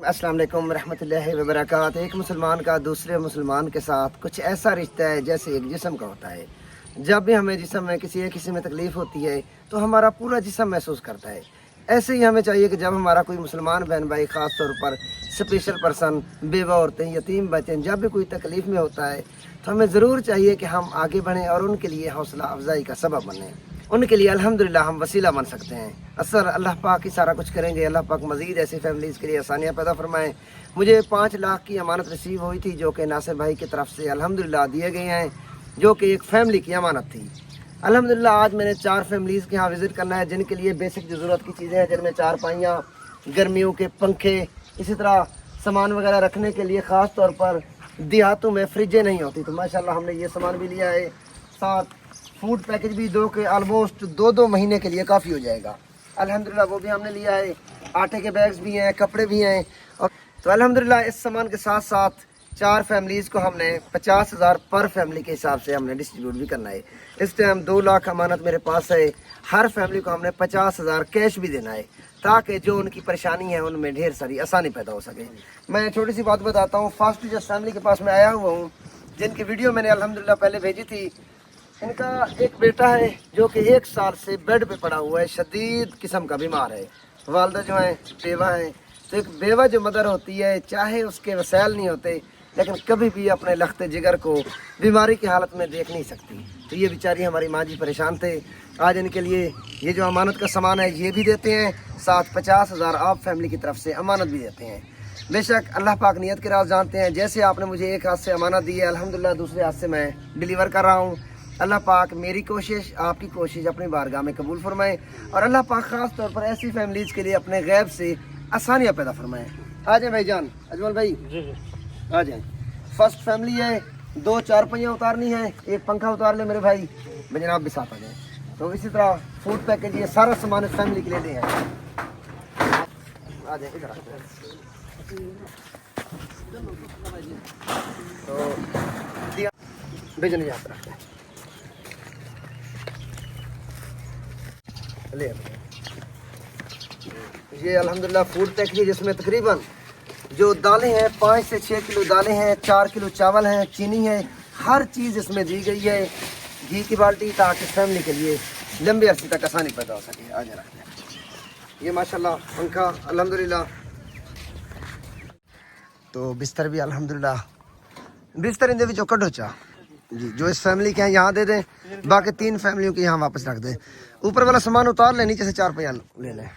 अस्सलाम वालेकुम रहमतुल्लाहि व बरकात। एक मुसलमान का दूसरे मुसलमान के साथ कुछ ऐसा रिश्ता है जैसे एक जिस्म का होता है। जब भी हमें जिस्म में किसी एक हिस्से में तकलीफ़ होती है तो हमारा पूरा जिस्म महसूस करता है। ऐसे ही हमें चाहिए कि जब हमारा कोई मुसलमान बहन भाई, ख़ास तौर पर स्पेशल पर्सन, बेवा औरतें, यतीम बच्चे, जब भी कोई तकलीफ़ में होता है तो हमें ज़रूर चाहिए कि हम आगे बढ़ें और उनके लिए हौसला अफजाई का सबब बनें। उनके लिए अल्हम्दुलिल्लाह हम वसीला बन सकते हैं। असर अल्लाह पाक ही सारा कुछ करेंगे। अल्लाह पाक मज़ीद ऐसी फैमिलीज़ के लिए आसानियाँ पैदा फरमाएँ। मुझे 5 लाख की अमानत रिसीव हुई थी जो कि नासिर भाई की तरफ से अल्हम्दुलिल्लाह दिए गए हैं, जो कि एक फ़ैमिली की अमानत थी। अल्हम्दुलिल्लाह आज मैंने 4 फैमिलीज़ के यहाँ विज़िट करना है जिनके लिए बेसिक जो ज़रूरत की चीज़ें हैं, जिनमें चारपाइयाँ, गर्मियों के पंखे, इसी तरह सामान वगैरह रखने के लिए ख़ास तौर पर देहातों में फ्रिजें नहीं होती, तो माशाल्लाह हमने ये सामान भी लिया है। साथ फूड पैकेज भी दो के ऑलमोस्ट 2-2 महीने के लिए काफ़ी हो जाएगा। अल्हम्दुलिल्लाह वो भी हमने लिया है। आटे के बैग्स भी हैं, कपड़े भी हैं। और तो अल्हम्दुलिल्लाह इस सामान के साथ साथ 4 फैमिलीज़ को हमने 50,000 पर फैमिली के हिसाब से हमने डिस्ट्रीब्यूट भी करना है। इस टाइम 2 लाख अमानत मेरे पास है। हर फैमिली को हमने 50,000 कैश भी देना है ताकि जो उनकी परेशानी है उनमें ढेर सारी आसानी पैदा हो सके। मैं छोटी सी बात बताता हूँ। फर्स्ट जिस फैमिली के पास मैं आया हुआ हूँ, जिनकी वीडियो मैंने अल्हम्दुलिल्लाह पहले भेजी थी, इनका एक बेटा है जो कि 1 साल से बेड पे पड़ा हुआ है, शदीद किस्म का बीमार है। वालदा जो है बेवा है, तो एक बेवा जो मदर होती है, चाहे उसके वसाइल नहीं होते लेकिन कभी भी अपने लखते जिगर को बीमारी की हालत में देख नहीं सकती। तो ये बेचारी हमारी माँ जी परेशान थे। आज इनके लिए ये जो अमानत का सामान है ये भी देते हैं, साथ 50,000 आप फैमिली की तरफ से अमानत भी देते हैं। बेशक अल्लाह पाक नियत के राज जानते हैं। जैसे आपने मुझे एक हाथ से अमानत दी है, अल्हम्दुलिल्लाह दूसरे हाथ से मैं डिलीवर कर रहा हूँ। अल्लाह पाक मेरी कोशिश, आपकी कोशिश अपनी बारगाह में कबूल फरमाए और अल्लाह पाक ख़ास तौर पर ऐसी फैमिलीज़ के लिए अपने गैब से आसानियाँ पैदा फरमाएँ। आ जाए भाईजान, अजमल भाई आ जाए। फर्स्ट फैमिली है, 2 चारपाइयाँ उतारनी है, 1 पंखा उतार ले मेरे भाई, जनाब भी साथ आ जाए। तो इसी तरह फूड पैकेज, ये सारा सामान इस फैमिली के लिए ले हैं। आ जाए इधर। तो भेजने जाता है ले। ये अल्हम्दुलिल्लाह फूड पैकेज, जिसमें तकरीबन जो दालें हैं 5 से 6 किलो दालें हैं, 4 किलो चावल हैं, चीनी है, हर चीज़ इसमें दी गई है। घी की बाल्टी ताकि फैमिली के लिए लंबे अरसे तक आसानी पैदा हो सके। आ जा रखते हैं ये माशाल्लाह पंखा अल्हम्दुलिल्लाह। तो बिस्तर भी अल्हम्दुलिल्लाह, बिस्तर इन विचों कढ़ो चा जी, जो इस फैमिली के हैं यहाँ दे दें, बाकी 3 फैमिलियों के यहाँ वापस रख दें। ऊपर वाला सामान उतार लें, नीचे से 4 पहिया ले लें।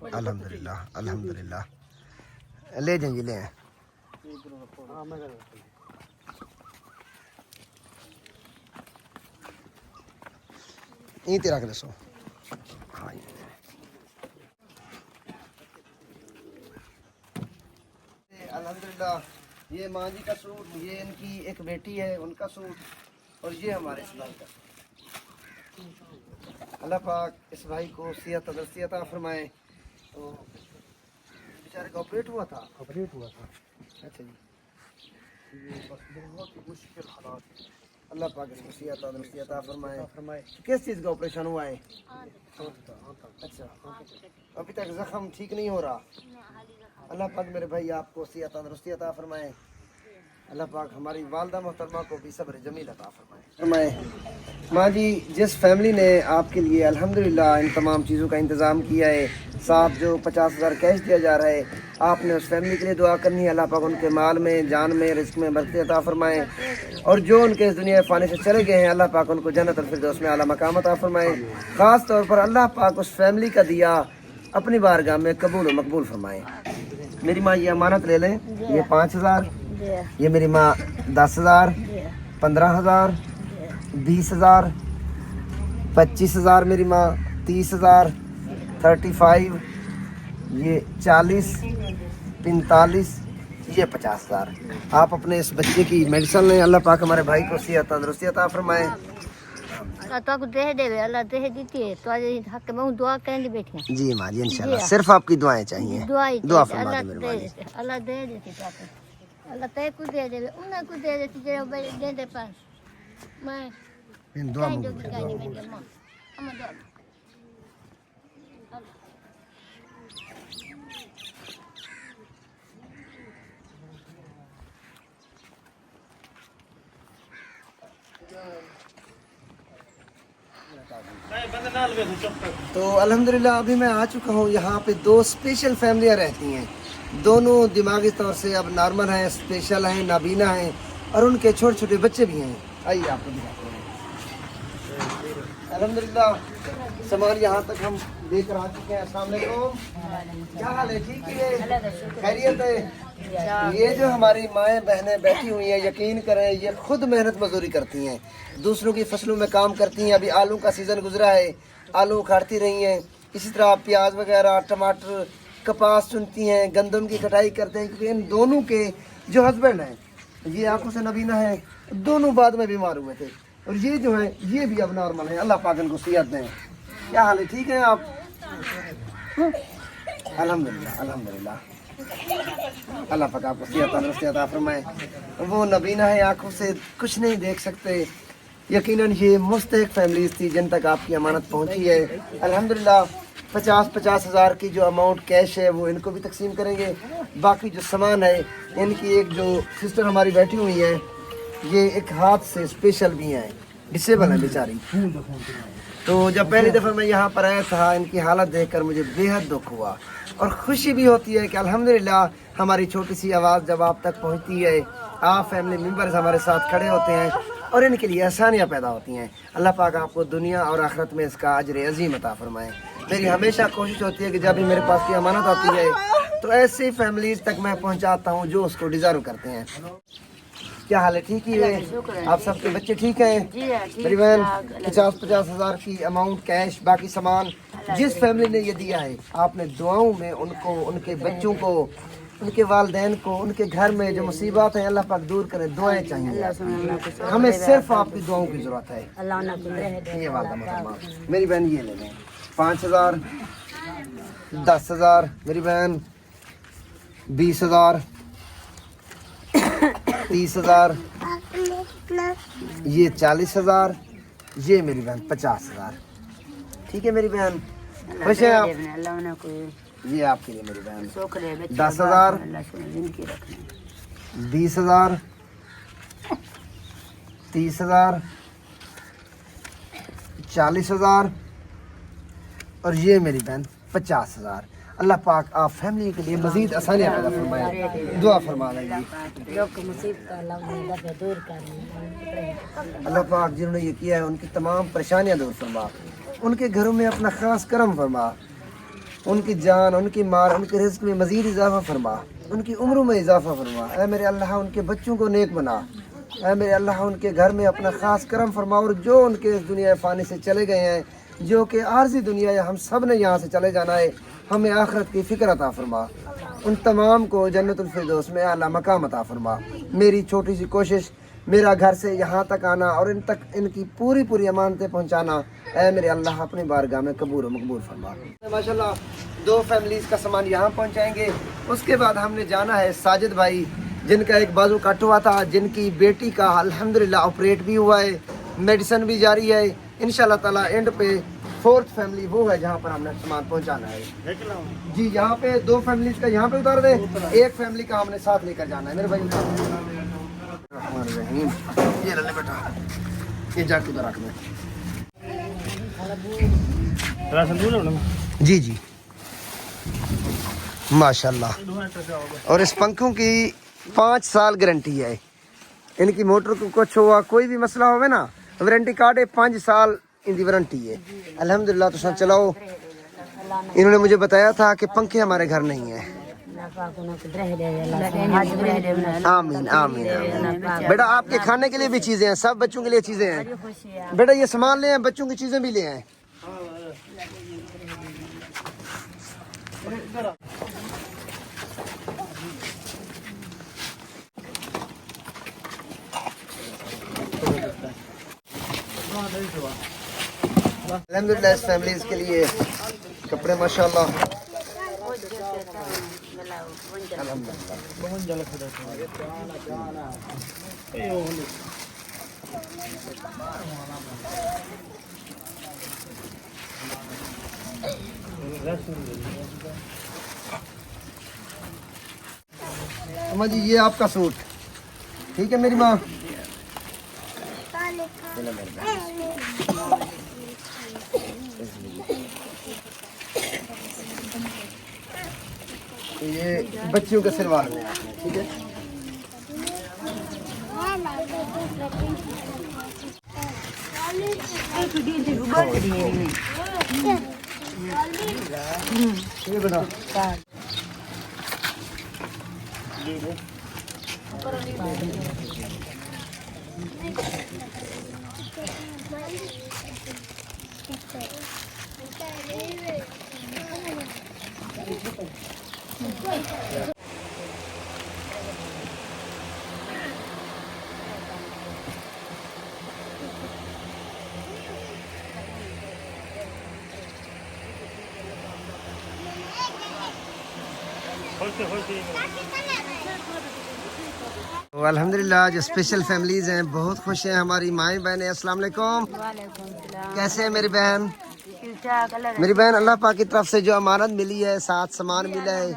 अल्हम्दुलिल्लाह अल्हम्दुलिल्लाह ले जाएंगे, ले आए। यहीं तेरा कर दसो। हाँ अल्हम्दुलिल्लाह ये माँ जी का सूट, ये इनकी एक बेटी है उनका सूट, और ये हमारे इस भाई का सूट। अल्लाह पाक इस भाई को सेहत तंदुरुस्ती अता फरमाए। तो बेचारे का ऑपरेट हुआ था। अच्छा जी, ये बस बहुत ही मुश्किल हालात। अल्लाह पाक इसको सेहत तंदुरुस्ती अता फरमाए। किस चीज़ का ऑपरेशन हुआ है? अच्छा, अभी तक जख्म ठीक नहीं हो रहा। अल्लाह पाक मेरे भाई आपको सेहत तंदुरुस्ती अता फरमाए। अल्लाह पाक हमारी वालदा मोहतरमा को भी सब्र जमील अता फरमाए। माँ जी, जिस फैमिली ने आपके लिए अल्हम्दुलिल्लाह इन तमाम चीज़ों का इंतज़ाम किया है, साथ जो 50,000 कैश दिया जा रहा है, आपने उस फैमिली के लिए दुआ करनी है। अल्लाह पाक उनके माल में, जान में, रिस्क में बरकत अता फरमाए, और जो उनके इस दुनिया फ़ानी से चले गए हैं, अल्लाह पाक उनको जन्नत फिरदौस में आला मकाम अता फरमाए। ख़ास तौर पर अल्लाह पाक उस फैमिली का दिया अपनी बारगाह में कबूल व मकबूल फरमाए। मेरी माँ ये अमानत ले लें, ये 5,000, ये मेरी माँ 10,000, 15,000, 20,000, 25,000, मेरी माँ 30,000, 35, ये 40, 45, ये 50,000। आप अपने इस बच्चे की मेडिसिन लें। अल्लाह पाक हमारे भाई को सेहत तंदुरुस्ती अता फरमाए। तो दे देवे, अल्लाह दे देती है तो आज हक में दुआ करेंगे बैठे। जी माँ जी, इंशाल्लाह सिर्फ आपकी दुआएं चाहिए। दुआ फरमा दे मेरे भाई। अल्लाह दे देती है। अल्लाह ते को दे दे उन्हें को दे दे जे दे दे पास मैं इन दुआ कहीं में जो कहीं में दे मां हम दुआ तो अल्हम्दुलिल्लाह अभी मैं आ चुका हूँ। यहाँ पे दो स्पेशल फैमिलियाँ रहती हैं, दोनों दिमागी तौर से अब नॉर्मल हैं, स्पेशल हैं, नाबीना हैं और उनके छोटे छोटे बच्चे भी हैं। आइए आपको दिखाते हैं। अल्हम्दुलिल्लाह सामान यहाँ तक हम लेकर आ चुके हैं। अस्सलाम वालेकुम, क्या हाल है? ठीक है, खैरियत है? ये जो हमारी माएँ बहनें बैठी हुई हैं, यकीन करें ये खुद मेहनत मजदूरी करती हैं, दूसरों की फसलों में काम करती हैं। अभी आलू का सीज़न गुजरा है, आलू उखाड़ती रही हैं, इसी तरह प्याज वगैरह, टमाटर, कपास चुनती हैं, गंदम की कटाई करते हैं। क्योंकि इन दोनों के जो हस्बैंड हैं, ये आंखों से नबीना है, दोनों बाद में बीमार हुए थे और ये जो है ये भी अब नॉर्मल है। अल्लाह पाक इनको सेहत दें। क्या हाल है? ठीक है आप? अल्हम्दुलिल्लाह अल्हम्दुलिल्लाह, अल्लाह पाक आपको सेहत तंदुरुस्ती अता फरमाए। वो नबीना है, आंखों से कुछ नहीं देख सकते। यकीनन ये मुस्तहिक फैमिलीज थी जिन तक आपकी अमानत पहुंची है। अल्हम्दुलिल्लाह 50-50 हज़ार की जो अमाउंट कैश है वो इनको भी तकसीम करेंगे। बाकी जो सामान है, इनकी एक जो सिस्टर हमारी बैठी हुई है, ये एक हाथ से स्पेशल भी हैं, डिसेबल है बेचारी। तो जब पहली दफ़ा मैं यहाँ पर आया था, इनकी हालत देखकर मुझे बेहद दुख हुआ और खुशी भी होती है कि अल्हम्दुलिल्लाह हमारी छोटी सी आवाज़ जब आप तक पहुँचती है, आप फैमिली मेम्बर्स हमारे साथ खड़े होते हैं और इनके लिए आसानियाँ पैदा होती हैं। अल्लाह पाक आपको दुनिया और आखिरत में इसका अजर अज़ीम अता फरमाए। मेरी हमेशा कोशिश होती है कि जब भी मेरे पास की अमानत आती है तो ऐसी फैमिलीज तक मैं पहुँचाता हूँ जो उसको डिज़र्व करते हैं। क्या हाल है? ठीक ही है? आप सबके बच्चे ठीक हैं? मेरी बहन 50-50 हज़ार की अमाउंट कैश, बाकी सामान जिस फैमिली ने ये दिया है, आपने दुआओं में उनको, उनके बच्चों को, उनके वालदैन को, उनके घर में जो मुसीबत है अल्लाह पाक दूर करे। दुआएं चाहिए, हमें सिर्फ आपकी दुआओं की ज़रूरत है। ये वाला मोहतरमा मेरी बहन ये ले लें 5,000, 10,000 मेरी बहन, 20,000, 30,000, ये 40,000, ये मेरी बहन 50,000। ठीक है मेरी बहन, खुश हैं आप? ये आपके लिए मेरी बहन 10,000, 20,000, 30,000, 40,000 और ये मेरी बहन 50,000। अल्लाह पाक आप फैमिली के लिए मजीद आसानियाँ पैदा फरमाए। दुआ फरमा लेंगे। अल्लाह पाक जिन्होंने ये किया है उनकी तमाम परेशानियाँ दूर फरमा, उनके घरों में अपना खास करम फरमा, उनकी जान, उनकी मार, उनके रिज़्क़ में मज़ीद इजाफ़ा फरमा, उनकी उम्रों में इजाफ़ा फरमा। ऐ मेरे अल्लाह उनके बच्चों को नेक बना। ऐ मेरे अल्लाह उनके घर में अपना ख़ास करम फरमा। और जो उनके इस दुनिया फ़ानी से चले गए हैं, जो कि आर्ज़ी दुनिया है, हम सब ने यहाँ से चले जाना है, हमें आखिरत की फ़िक्र अता फरमा। उन तमाम को जन्नतुल फिरदौस में आला मकाम अता फरमा। मेरी छोटी सी कोशिश, मेरा घर से यहाँ तक आना और इन तक इनकी पूरी पूरी अमानतें पहुँचाना, ऐ मेरे अल्लाह अपनी बारगाह में कबूल व मकबूल फरमा। माशाल्लाह 2 फैमिलीज का सामान यहाँ पहुँचाएंगे। उसके बाद हमने जाना है साजिद भाई, जिनका एक बाजू कट हुआ था, जिनकी बेटी का अल्हम्दुलिल्लाह ऑपरेट भी हुआ है, मेडिसिन भी जारी है। इंशाल्लाह ताला एंड पे 4th फैमिली वो है जहाँ पर हमने सामान पहुँचाना है। जी यहाँ पे 2 फैमिलीज का यहाँ पे उतार दे, 1 फैमिली का हमने साथ लेकर जाना है मेरे भाई। ये ले बेटा, ये जाके उधर रख दे। जी जी माशाल्लाह। और इस पंखों की 5 साल गारंटी है। इनकी मोटर को कुछ हुआ, कोई भी मसला होवे ना, वारंटी कार्ड है, 5 साल इनकी वारंटी है। अल्हम्दुलिल्लाह तो चलाओ। इन्होंने मुझे बताया था कि पंखे हमारे घर नहीं है। आमीन आमीन आमीन। बेटा आपके खाने के लिए भी चीजें हैं, सब बच्चों के लिए चीजें हैं। बेटा ये सामान ले आए, बच्चों की चीजें भी ले आए। अल्हम्दुलिल्लाह इस फैमिलीज के लिए कपड़े माशाल्लाह अम्मा जी ये आपका सूट, ठीक है मेरी माँ। ये बच्चियों के सलवार में, ठीक है। ये बता तो अल्हम्दुलिल्लाह जो स्पेशल फैमिलीज हैं बहुत खुश हैं हमारी माएँ बहनें। अस्सलाम वालेकुम, कैसे हैं मेरी बहन? मेरी बहन अल्लाह पाक की तरफ से जो अमानत मिली है, साथ सामान मिला है,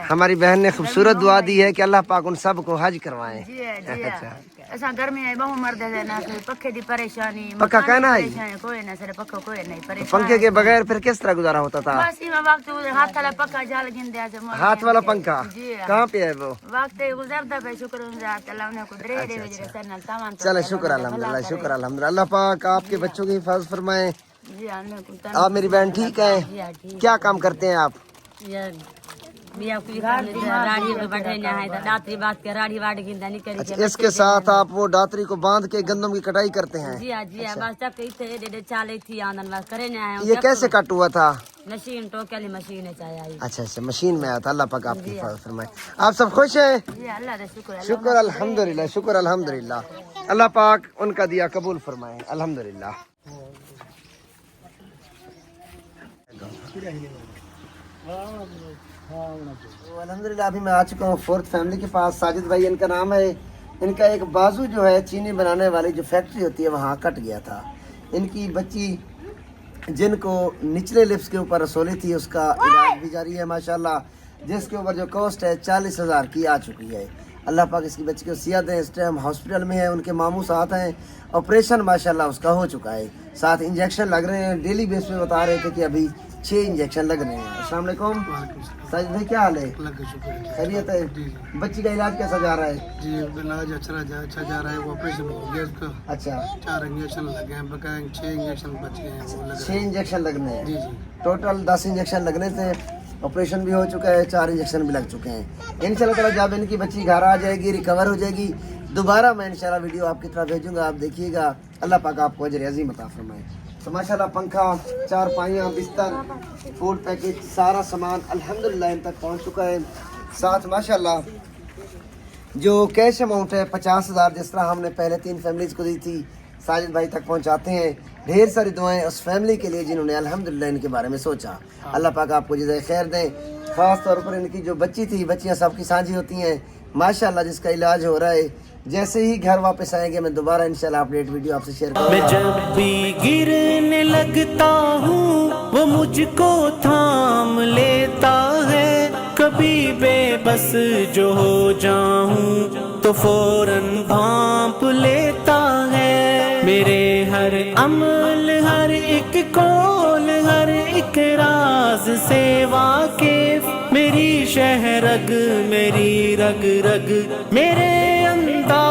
हमारी बहन ने खूबसूरत दुआ दी है कि अल्लाह पाक उन सब को हज करवाएं। अच्छा गर्मी में बहु मर्द है ना, पक्के की परेशानी, पक्का कहना है कोई ना सर पक्का कोई नहीं परेशान। पंखे के बगैर फिर किस तरह गुजारा होता था? बस इस वक्त हाथ वाला पक्का जाल गिन दिया से हाथ वाला पंखा कहाँ पे है वो? वक्त गुजरता पे शुक्र अल्लाह ने को दे दे वजह से ना तमाम। चले शुक्र अल्हम्दुलिल्लाह, शुक्र अल्हम्दुलिल्लाह। अल्लाह पाक आपके बच्चों की हिफाजत फरमाए। जी अल्लाह को। आप मेरी बहन ठीक है? क्या काम करते हैं आप? अच्छा, इसके साथ आप वो दातरी को बांध के गंदम की कटाई करते हैं? जी हाँ बस तक इतने चाले थी आनंद बस करे ना। ये कैसे कट हुआ था? मशीन टोके मशीन चाहिए। अच्छा अच्छा मशीन में आया था। अल्लाह पाक आपकी हिफाजत फरमाए। आप सब खुश हैं? जी अल्लाह का शुक्र। शुक्र अल्हम्दुलिल्लाह, शुक्र अल्हम्दुलिल्लाह। अल्लाह पाक उनका दिया कबूल फरमाए। अल्हम्दुलिल्लाह। तो अल्हम्दुलिल्लाह अभी मैं आ चुका हूँ फोर्थ फैमिली के पास। साजिद भाई इनका नाम है। इनका एक बाजू जो है चीनी बनाने वाली जो फैक्ट्री होती है वहाँ कट गया था। इनकी बच्ची जिनको निचले लिप्स के ऊपर रसोली थी उसका इलाज भी जारी है माशाल्लाह, जिसके ऊपर जो कॉस्ट है 40,000 की आ चुकी है। अल्लाह पाक इसकी बच्ची को सियात दें। इस टाइम हॉस्पिटल में है, उनके मामू साथ हैं। ऑपरेशन माशाल्लाह उसका हो चुका है, साथ इंजेक्शन लग रहे हैं। डेली बेस पे बता रहे थे कि अभी 6 इंजेक्शन लग रहे हैं। अस्सलाम वालेकुम साजिद भाई, क्या हाल है? खैरियत है? बच्ची का इलाज कैसा जा रहा है? जी इलाज अच्छा जा रहा है। वो ऑपरेशन हो गया उसका। अच्छा 4 इंजेक्शन लगे हैं, बकाया 6 इंजेक्शन बच गए हैं। वो 6 इंजेक्शन लगने हैं। जी जी टोटल 10 इंजेक्शन लगने थे। ऑपरेशन भी हो चुका है, 4 इंजेक्शन भी लग चुके हैं। इंशाल्लाह ताला जब इनकी बच्ची घर आ जाएगी, रिकवर हो जाएगी, दोबारा मैं इंशाल्लाह वीडियो आपकी तरफ भेजूंगा। आप देखिएगा। अल्लाह पाक आपको अजर अज़ीम अता फरमाए। तो माशाल्लाह पंखा, चारपाइयाँ, बिस्तर, फूड पैकेज, सारा सामान अल्हम्दुलिल्लाह इन तक पहुँच चुका है। साथ माशाल्लाह जो कैश अमाउंट है 50,000 जिस तरह हमने पहले 3 फैमिलीज को दी थी, साजिद भाई तक पहुंचाते हैं। ढेर सारी दुआएं उस फैमिली के लिए जिन्होंने अल्हम्दुलिल्लाह इनके बारे में सोचा। अल्लाह पाक आपको जज़ाए खैर दें। ख़ास तौर पर इनकी जो बच्ची थी, बच्चियां सबकी साझी होती हैं माशाल्लाह, जिसका इलाज हो रहा है। जैसे ही घर वापस आएंगे मैं दोबारा इंशाल्लाह अपडेट वीडियो आपसे शेयर करूंगा। मैं जब भी गिरने लगता हूँ वो मुझको थाम लेता है, कभी बेबस जो हो जाऊं तो फौरन भांप लेता है। मेरे हर अमल, हर एक कौल, हर एक राज से वाकिफ, मेरी शहरग, मेरी रग रग, मेरे अंदाज